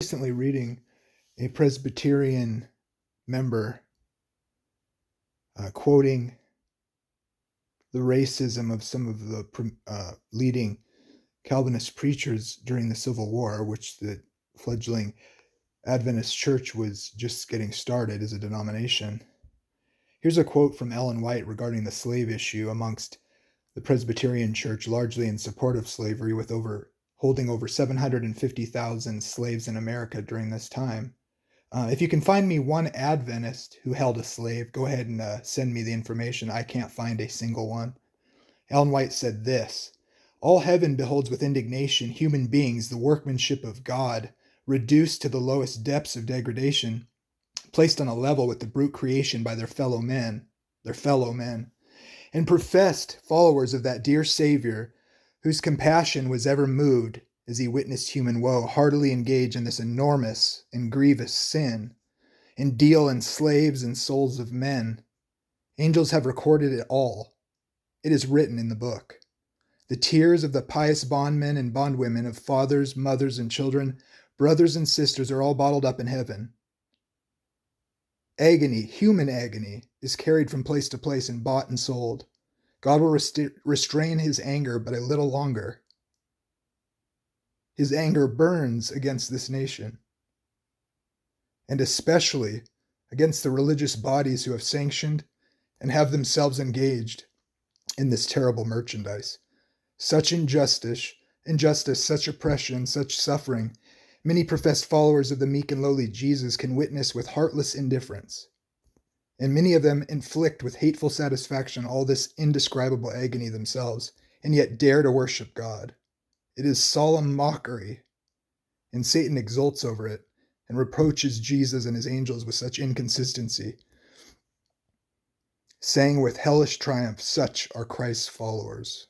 Recently reading a Presbyterian member quoting the racism of some of the leading Calvinist preachers during the Civil War, which the fledgling Adventist Church was just getting started as a denomination. Here's a quote from Ellen White regarding the slave issue amongst the Presbyterian Church, largely in support of slavery, with holding over 750,000 slaves in America during this time. If you can find me one Adventist who held a slave, go ahead and send me the information. I can't find a single one. Ellen White said this: "All heaven beholds with indignation human beings, the workmanship of God, reduced to the lowest depths of degradation, placed on a level with the brute creation by their fellow men, and professed followers of that dear Savior, whose compassion was ever moved as he witnessed human woe, heartily engage in this enormous and grievous sin, and deal in slaves and souls of men. Angels have recorded it all. It is written in the book. The tears of the pious bondmen and bondwomen, of fathers, mothers, and children, brothers and sisters, are all bottled up in heaven. Agony, human agony, is carried from place to place and bought and sold. God will restrain his anger but a little longer. His anger burns against this nation, and especially against the religious bodies who have sanctioned and have themselves engaged in this terrible merchandise. Such injustice, such oppression, such suffering, many professed followers of the meek and lowly Jesus can witness with heartless indifference, and many of them inflict with hateful satisfaction all this indescribable agony themselves, and yet dare to worship God. It is solemn mockery, and Satan exults over it and reproaches Jesus and his angels with such inconsistency, saying with hellish triumph, such are Christ's followers."